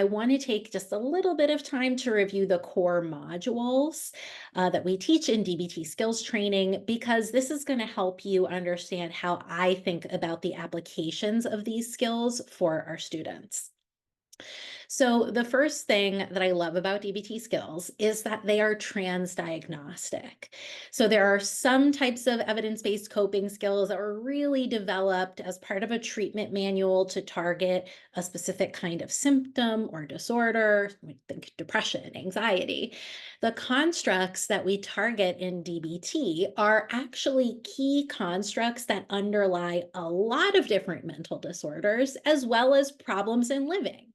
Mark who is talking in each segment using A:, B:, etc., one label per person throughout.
A: I want to take just a little bit of time to review the core modules that we teach in DBT skills training, because this is going to help you understand how I think about the applications of these skills for our students. So the first thing that I love about DBT skills is that they are transdiagnostic. So there are some types of evidence-based coping skills that were really developed as part of a treatment manual to target a specific kind of symptom or disorder, like think depression, anxiety. The constructs that we target in DBT are actually key constructs that underlie a lot of different mental disorders, as well as problems in living.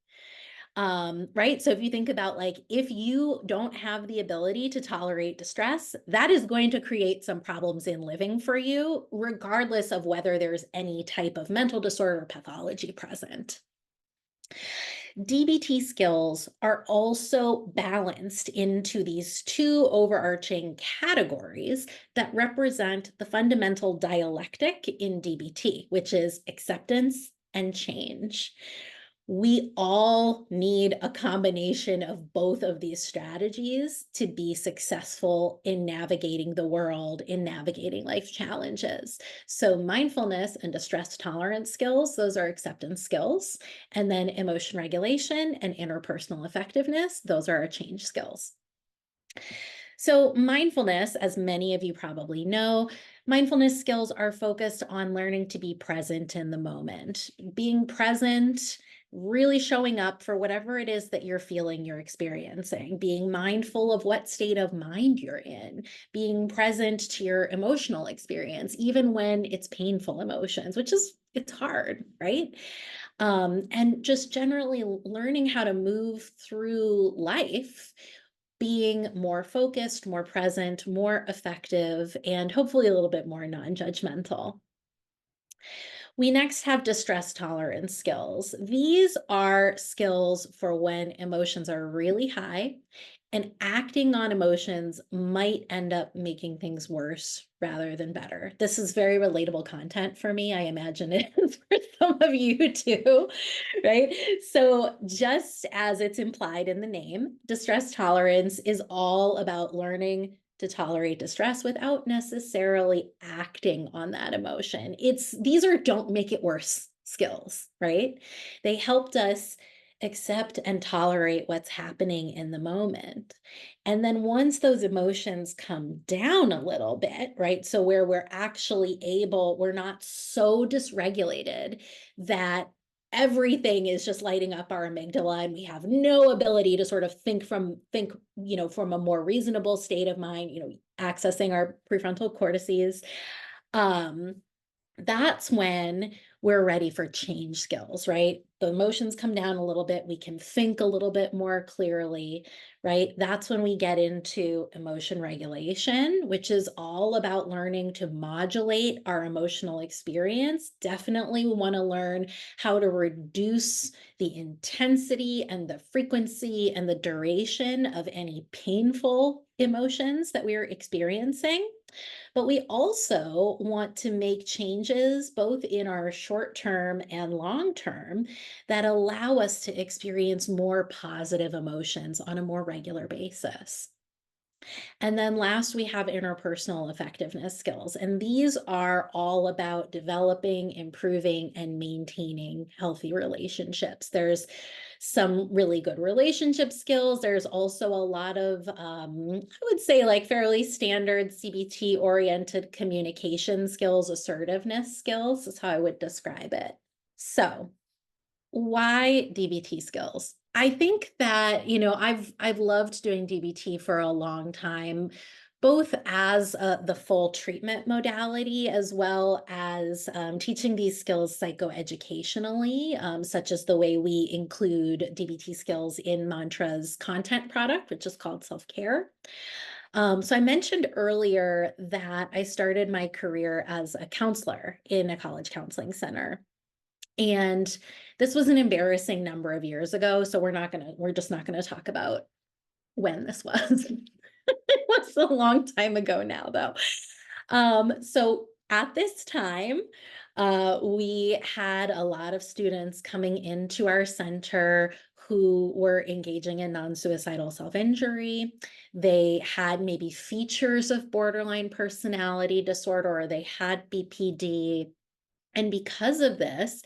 A: Right? So if you think about, like, if you don't have the ability to tolerate distress, that is going to create some problems in living for you, regardless of whether there's any type of mental disorder or pathology present. DBT skills are also balanced into these two overarching categories that represent the fundamental dialectic in DBT, which is acceptance and change. We all need a combination of both of these strategies to be successful in navigating the world, in navigating life challenges. So mindfulness and distress tolerance skills, those are acceptance skills. And then emotion regulation and interpersonal effectiveness, those are our change skills. So mindfulness, as many of you probably know, mindfulness skills are focused on learning to be present in the moment, being present, really showing up for whatever it is that you're feeling, you're experiencing, being mindful of what state of mind you're in, being present to your emotional experience, even when it's painful emotions, which is, it's hard, right? And just generally learning how to move through life being more focused, more present, more effective, and hopefully a little bit more non-judgmental. We next have distress tolerance skills. These are skills for when emotions are really high and acting on emotions might end up making things worse rather than better. This is very relatable content for me. I imagine it is for some of you too, right? So just as it's implied in the name, distress tolerance is all about learning to tolerate distress without necessarily acting on that emotion. These are don't make it worse skills, right? They helped us accept and tolerate what's happening in the moment. And then once those emotions come down a little bit, right? So where we're actually able, we're not so dysregulated that everything is just lighting up our amygdala and we have no ability to sort of think from a more reasonable state of mind, accessing our prefrontal cortices. um that's when we're ready for change skills, right? The emotions come down a little bit. We can think a little bit more clearly, right? That's when we get into emotion regulation, which is all about learning to modulate our emotional experience. Definitely, we want to learn how to reduce the intensity and the frequency and the duration of any painful emotions that we are experiencing. But we also want to make changes both in our short term and long term that allow us to experience more positive emotions on a more regular basis. And then last, we have interpersonal effectiveness skills. And these are all about developing, improving, and maintaining healthy relationships. There's some really good relationship skills. There's also a lot of, I would say, like fairly standard CBT oriented communication skills, assertiveness skills is how I would describe it. So, why DBT skills? I think that, I've loved doing DBT for a long time, both as the full treatment modality, as well as teaching these skills psychoeducationally, such as the way we include DBT skills in Mantra's content product, which is called Self-Care. So I mentioned earlier that I started my career as a counselor in a college counseling center. And this was an embarrassing number of years ago, so we're just not gonna talk about when this was. It was a long time ago now, though. So at this time, we had a lot of students coming into our center who were engaging in non-suicidal self-injury. They had maybe features of borderline personality disorder, or they had BPD. And because of this,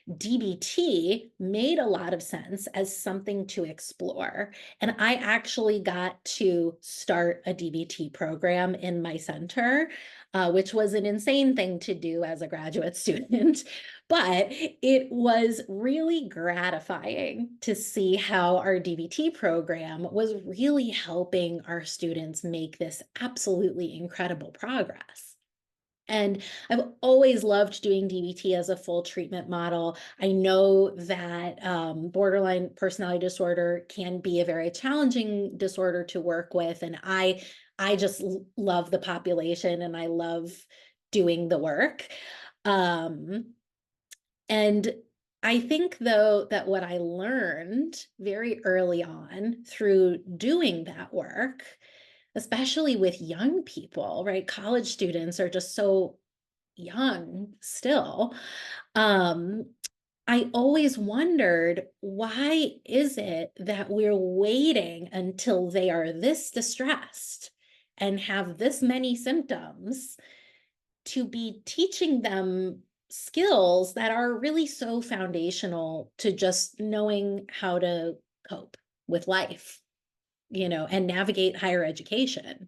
A: DBT made a lot of sense as something to explore. And I actually got to start a DBT program in my center, which was an insane thing to do as a graduate student. But it was really gratifying to see how our DBT program was really helping our students make this absolutely incredible progress. And I've always loved doing DBT as a full treatment model. I know that borderline personality disorder can be a very challenging disorder to work with, and I just love the population and I love doing the work. Um, and I think though that what I learned very early on through doing that work, especially with young people, right? College students are just so young still. Um, I always wondered, why is it that we're waiting until they are this distressed and have this many symptoms to be teaching them skills that are really so foundational to just knowing how to cope with life, and navigate higher education?